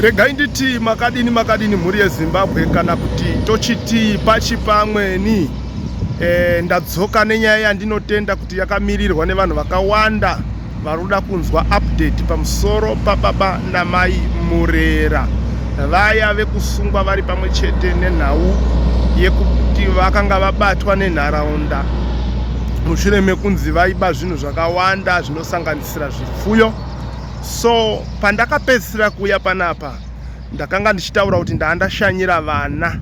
Regai nditi makadini mhuri yeZimbabwe kana kuti tochiti pachipamweni. Ndadzoka nenyaya yandinotenda kuti yakamirirwa nevanhu vakawanda varuda kunzwa update pamusoro papaba namai Murera. Vaya vekusungwa vari pamwe chete nenhau yekuti vakanga vabatwa nenharaunda mushure mekunzi vaiba zvinhu zvakawanda zvinosanganisira zvipfuyo. So pandakapedzisira kuuya panapa ndakanga ndichitaura kuti ndandashanyira vana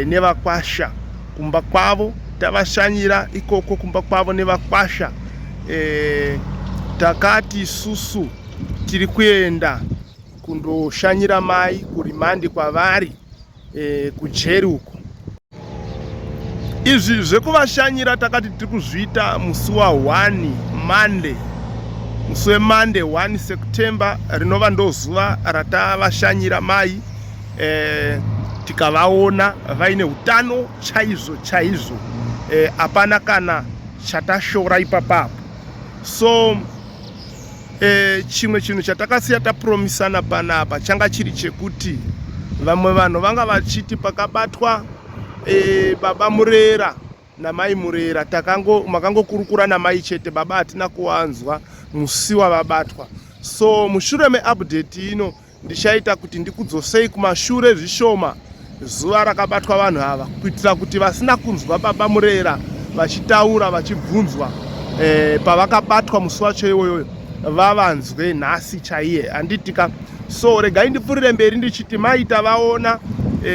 nevakwasha kumba kwavo, tavashanyira ikoko kumba kwavo nevakwasha. Takati isusu tiri kuenda kundoshanyira mai kurimandi kwavari kujeri uko. Izvi zvekuvashanyira takati tiri kuzviita musi wa1 Monday, musi weMonday 1 September rinova ndozuva ratavashanyira mai, tikavaona vaine hutano chaizvo, hapana kana chatashora ipapapo. So chimwe chinhu chatakasiya tapromisana panapa changa chiri chekuti vamwe vanhu vanga vachiti pakabatwa baba Murera namai Murera makangokurukura namai chete, baba hatina kuwanzwa musi wavabatwa. So mushure meupdate ino ndichaita kuti ndikudzosei kumashure zvishoma zuva rakabatwa vanhu ava, kuitira kuti vasina kunzwa baba Murera vachitaura vachibvunzwa pavakabatwa musi wacho iwoyo vavanzwe nhasi chaiye, handitika. So regai ndipfuurire mberi ndichiti mai tavaona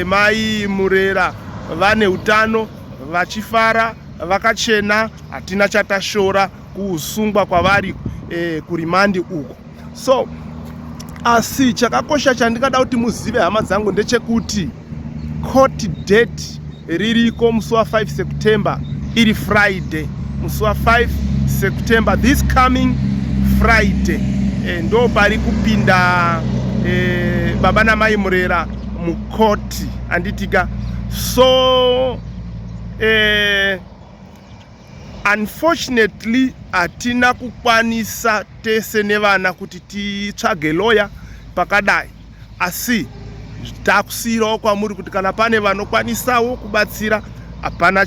mai Murera vane utano, vachifara, vakachena, hatina chatashora kuusungwa kwavari kurimandi uko. So asi chakakosha chandingada kuti muzive hama dzangu ndechekuti court date ririko musi wa5 September iri Friday, musi wa5 September, this coming Friday ndo pari kupinda baba namai Murera mukoti, handitika. So unfortunately hatina kukwanisa tese nevana kuti titsvage lawyer pakadai, asi takusiyirawo kwamuri kuti kana pane vanokwanisawo kubatsira, hapana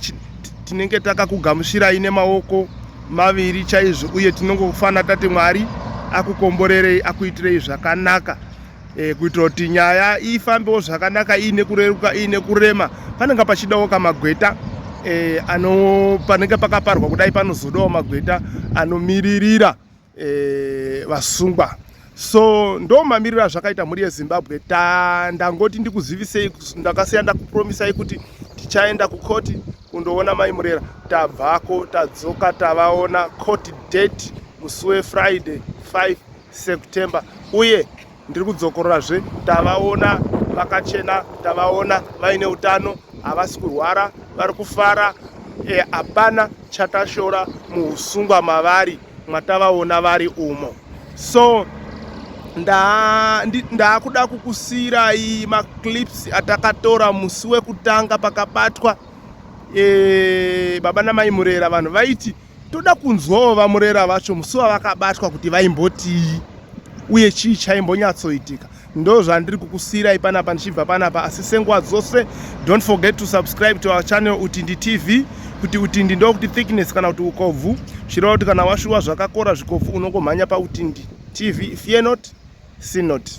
tinenge takakugamushirai nemaoko maviri chaizvo, uye tinongofana tati Mwari akukomborerei, akuitirei zvakanaka, kuitira kuti nyaya ifambewo zvakanaka, iine kureruka, iine kurema. Panenge pachidawo kamagweta panenge pakaparwa kudai panozodawo magweta anomiririra vasungwa. So ndo mamiriro zvakaita mhuri yeZimbabwe. Ndangoti ndikuzivisei, ndakasiya ndakupromisai kuti tichaenda kukoti kundoona mai Murera. Tabvako tadzoka tavaona court date musi weFriday 5 September, uye ndiri kudzokororazve tavaona vakachena, tavaona vaine utano, havasi kurwara, vari kufara, hapana chatashora muusungwa mavari mwatavaona vari umo. So ndakuda kukusiyirai maclips atakatora musi wekutanga pakabatwa baba namai Murera. Vanhu vaiti toda kunzwawo vaMurera vacho musi wavakabatwa kuti vaimbotii uye chii chaimbonyatsoitika. Ndo zvandiri kukusiyirai panapa ndichibva panapa. Asi senguva dzose, don't forget to subscribe to our channel Utindi TV, kuti Utindi ndo kuti thickness kana kuti ukobvu, zvireva kuti kana washuwa zvakakora zvikobvu unongomhanya paUtindi TV. Fear not, sin not.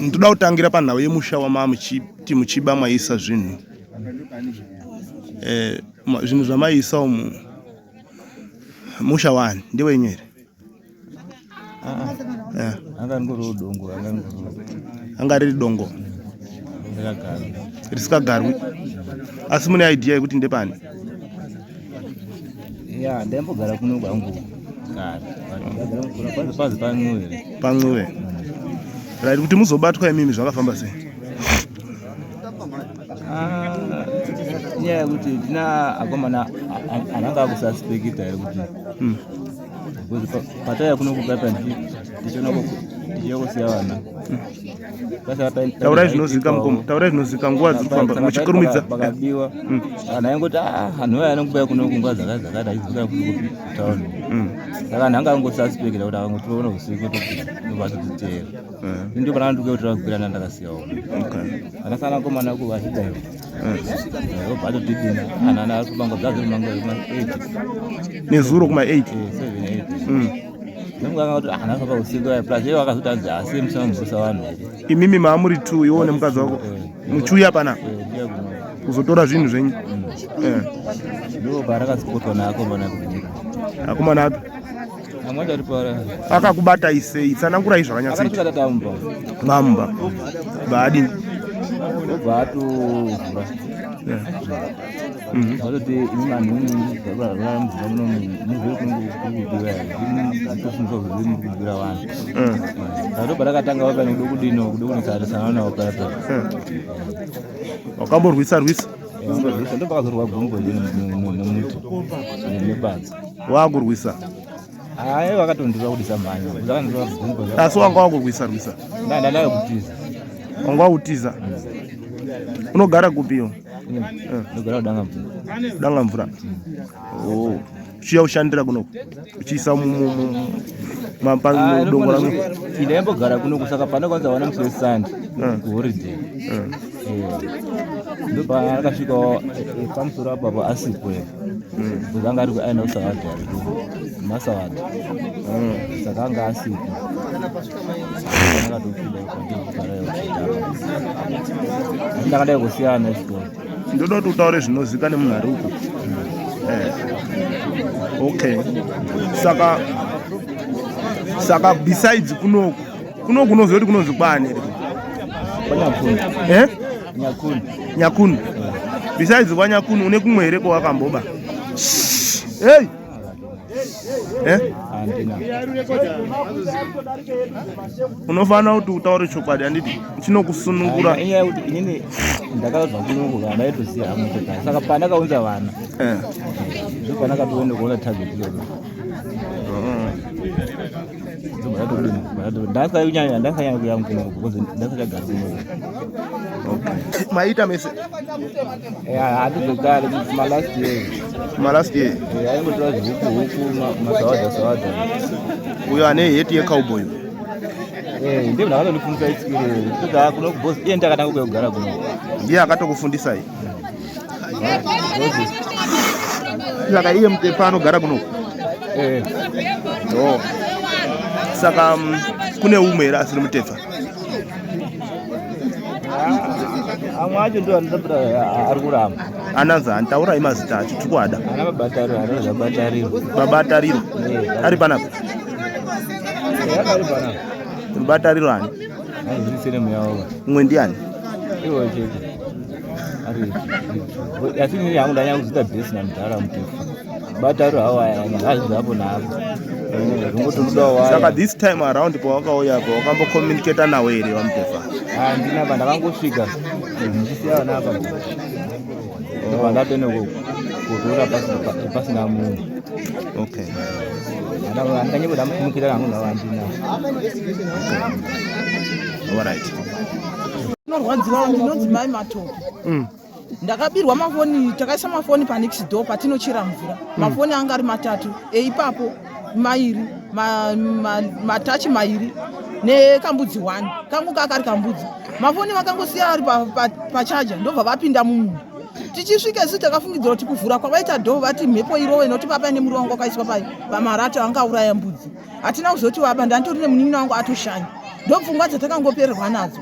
Ndoda kutangira panhau yemusha wamamuchiti muchiba mwaisa zvinhu zvinhu zvamaisa umu. Musha wani ndiwenyu here? Anga riri dongo risikagarwi, asi mune idea yekuti ndepani? Ndaimbogara kuno kwangu Pan'uwe. Right, kuti muzobatwa imimi zvakafamba sei? Nyaya yekuti tina akomana ananga akususpekita here kuti pataya kuno kugata tichokosiyana taurai zvinozika nguva dziri kufamba muchikurumidza vakabiwa kana aingoti hanhu aya anongobuya kuno kunguva dzakati achidzika kutauni saka anhu anga angosaspekera kuti akangotiona usiku tobatotiteera indio pana ndikuya kuti vakugwirana ndakasiyawo akasana komana ku vachidaiwa obatotidina anhu ari kubango dzaziri mango 8 nezuro kuma 8 nemukanga kuti anakapa usiku plus iye wakazotanzi asi musamumbusa vanhu imimi maamuri 2 iwo nemukadzi wako muchiuya pana kuzotora zvinhu zvenyu ndo parakasipotwa naakomana akomana api amwacho ari paara akakubata isei tsanangurai zvakanyatsoita akatotata mamba baadini obva atovhura vatoti imi vanhu muzvara muzvira muno muzviri kungokubiwa murikubira vanhu vatobva takatanga vapa nekuda kudino kuda kunosarisana navo payapa wakamborwisa ndopakazorwa gombo nemuti nebadza waakurwisa hayi vakatondira kudisa mhanyo zakandira gombo asi wanga wakurwisa ndandanayo kutiza wanga wautiza unogara kupiyo ndogara kudanga mvura uchiya ushandira kuno uchiisa mudongo rangu ndaimbogara kuno kusaka panokwanisa wana musi wesandi kuhoriday ndopaa akasvikawo pamusoro apapo asipo kuzanga ari aina usawadhi ari masawadhi saka anga asipo ndakadai kusiyana chikoro ndoda kuti utaure zvinozika nemunhu ari uko okay saka besides kunoku unoziva kuti kunonzi kwani nyakunu besides kwanyakunu une kumwe here kwawakamboba hey unofanira kuti utaure chokwadi handiti chinokusunungura inyaya kuti inini ndakaudzwa kunongo kana ndaitoziya hamutokani saka pandakaunza vana ndopanakatoende kuona target iyoyo ndasanyanya kuya kunongo because ndasachagara kunongo maita mese handizokale malast year aingotora zvihuku masawadha uyo ane heti yecowboy ndiye ndakatondifundisa itsikire kuno kubosi iye ndakatanga kuya kugara kuno ndiye akatokufundisai saka iye mutepa anogara kuno saka kune umwe here asiri mutefa amwe acho ndo anotapita ari kuramba ananzi handitaurai mazita acho tikuada ana mabatariro anoza mabatariro ari panapa ari panapa mubatariro ani azvisene muyavo umwe ndiani iwo chete ari asi nini yangu ndanyanya kuzita bhesi namudhara mutefu batariro hawo azvizapo naapo saka this time around pawakauya pa wakambokommunicata nawo here vamutefa handinapa ndakangosvika ndichisiya napa pandatone kutora pasina munhu okay handanyebo ndamutumukira hangu navandina alright norwadziwa ndinonzi mai matope ndakabirwa mafoni takaisa mafoni panixdo patinochera mvura mafoni anga ari matatu eipapo mairi matachi mairi nekambudzi 1 kangu kakari kambudzi mafoni vakangosiya ari pachaja ndobva vapinda mumunhu tichisvika isi takafungidzira kuti kuvhura kwavaita dho vati mhepo irowe noti papa nemuri wangu wakaiswa pamarata angauraya mbudzi hatina kuzoti vaba ndantori nemunini wangu atoshanya ndopfungwa dzatakangopererwa nadzo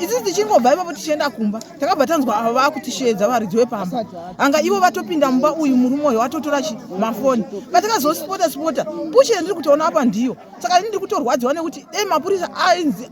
isi tichingobva ipapo tichienda kumba takabva tanzwa ava vakutishedza varidzi wepamba anga ivo vatopinda mumba uyu murume uyu vatotora mafoni patakazosipota pushe ndiri kutoona apa ndiyo saka ini ndiri kutorwadziwa nekuti mapurisa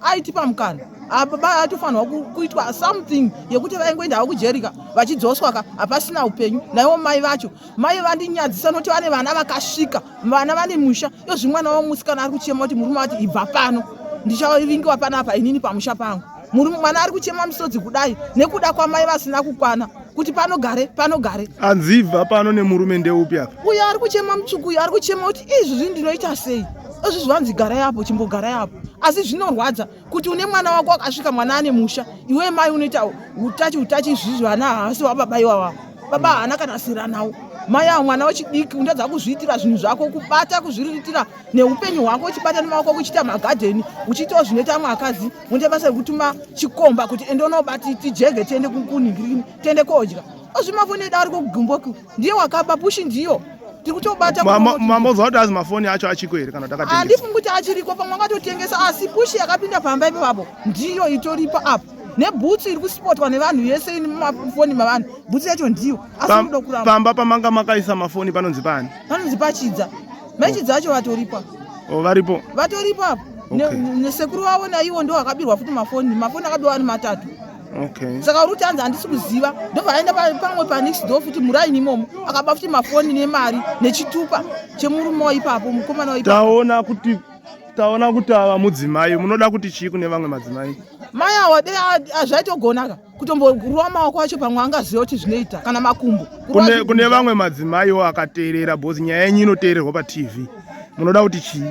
aitipa mukana apa atofanirwa kuitwa something yekuti vaingoendawo kujerika vachidzoswaka hapasina upenyu naivo mai vacho mai vandinyadzisa noti vane vana vakasvika vana vane musha iyo zvimwana wamusikana ari kuchema kuti murume vati ibva pano ndichavingiwa panapa inini pamusha pangu mwana ari kuchema misodzi kudai nekuda kwamai vasina kukwana kuti panogare anzibva pano nemurume ndeupi apa uyo ari kuchema mutsvuku uyo ari kuchema kuti izvi ndinoita sei Zvanzi garai apo, chimbogarai apo. Asi zvinorwadza kuti une mwana wako akasvika, mwana ane musha, iwe mai unoita utachi izvizvi vana havasi wababa iwawa. Baba haana kana sira nawo. Mai mwana wechidiki unodza kuzviitira zvinhu zvako, kubata kuzviriritira neupenyu hwako, uchibata nemaoko kuchita magadheni, uchiitawo zvinoita amwe akadzi. Unoita basa rekutuma chikomba kuti ende unobati tijege tiende kuningirini, tiende kodya. Ozvimafoni edu ari kugumboku ndiye wakaba pushi ndiyo. Tirikutobata mamboza kuti azi mafoni acho achiko here kana takatengesa. Handifungi kuti achiriko, pamwe akatotengesa, asi pushi yakapinda pamba ipapo ndiyo itoripa apo. Nebhutsi iri kusipotwa nevanhu vese ine mafoni mavanhu, bhutsi yacho ndiyo. Asi kudo kuramba pamba pamanga makaisa mafoni panonzi pani? Panonzi pachidza. Mechidza acho vatoripa. Varipo? Vatoripa apo. Nesekuru wavo naiwo ndo akabirwa futi mafoni akabirwa ari 3. Okay. Saka uri kutanza handisi kuziva, ndobva aenda pamwe paNixdo futi muraini imomo akaba futi mafoni nemari nechitupa chemurume waipapo, mukomana waipapo. Taona kuti ava mudzimai munoda kuti chii kune vamwe madzimai? Mai awa zvaitogonaka kutomboruwa maoko acho pamwe angaziva kuti zvinoita kana makumbo. Kune vamwe madzimaiwo akateerera, bhozi nyaya yenyu inoteererwa paTV. Munoda kuti chii?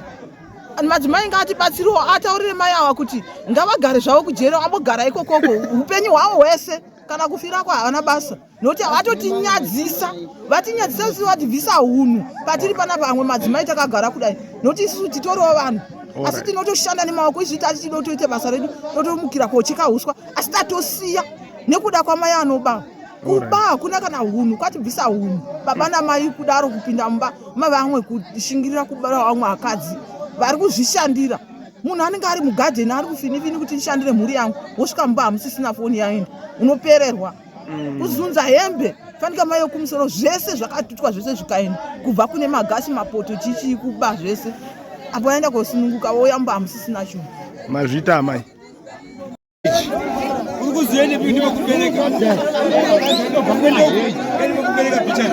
Madzimai ngatibatsiriwo, ataurire mai awa kuti ngavagare zvavo kujero, ambogara ikokoko upenyu hwavo hwese, kana kufira kwa havana basa. Nokuti vatotinyadzisa, vatinyadzisa kuti vativhisa hunhu patiri panapa. Amwe madzimai takagara kudai nokuti isusu titoriwo vanhu, asi tinotoshanda nemaoko izvi tati tinotoita basa redu, totomukira kocheka huswa, asi tatosiya nekuda kwamai anoba. Kuba hakuna kana hunhu, kwatibvisa hunhu. Baba namai kudaro kupinda mumba mavamwe, kushingirira kubara vamwe akadzi vari kuzvishandira. Munhu anenge ari mugadheni ari kufinifini kuti ndishandire mhuri yangu, wosvika mumba hamusisina foni yaenda, unopererwa. Kuzunza hembe, fanika mai yokumusoro, zvese zvakatutwa, zvese zvikaenda, kubva kune magasi, mapoto, chichi, kuba zvese. Apo aenda kosununguka, woya mumba hamusisina chinhu. Mazvita amai. Urikuzieni kuti ndikubereka. Ndikubereka picha.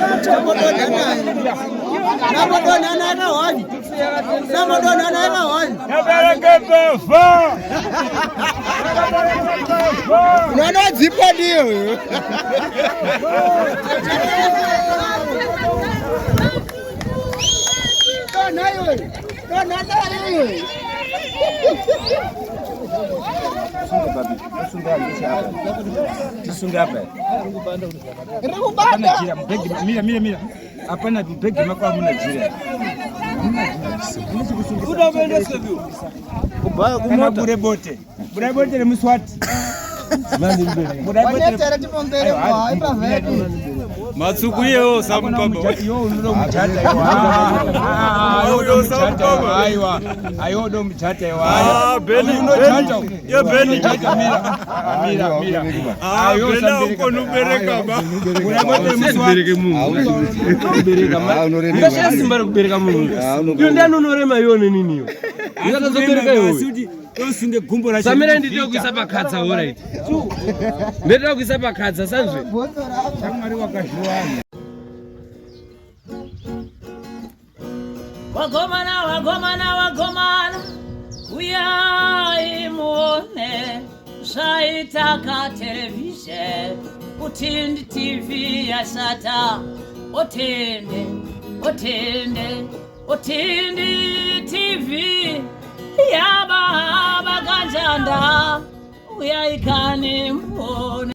Zipa ndio. Mira. Hapana begi mako hamuna jira. Unaenda sivyo? Kubaya kumota bure bote. Bure bote ni Mswati. Bure bote. Matsukuye yo sabumbaba. Yo uno mchata yo. Yo sabumbaba. Aiwa. Ayo ndo mchata yo. Beni uno chata. Yo beni chata mira. Ayo uko nubereka ba. Bure Mswati Mungu. Kubereka ma. Ndashaka simbara kubereka Mungu. Yo ndani unorema yone nini yo? Ndakazobereka yo. Yosunge gumbo ra Samira ndito kuisapa khadza alright. Ndito kuisapa khadza sanzwe. Shamwari wakazviwana. Wagomana uyai muone zvaitaka television Utindi TV yashata Utindi TV yaba ganjanda uyai kani muone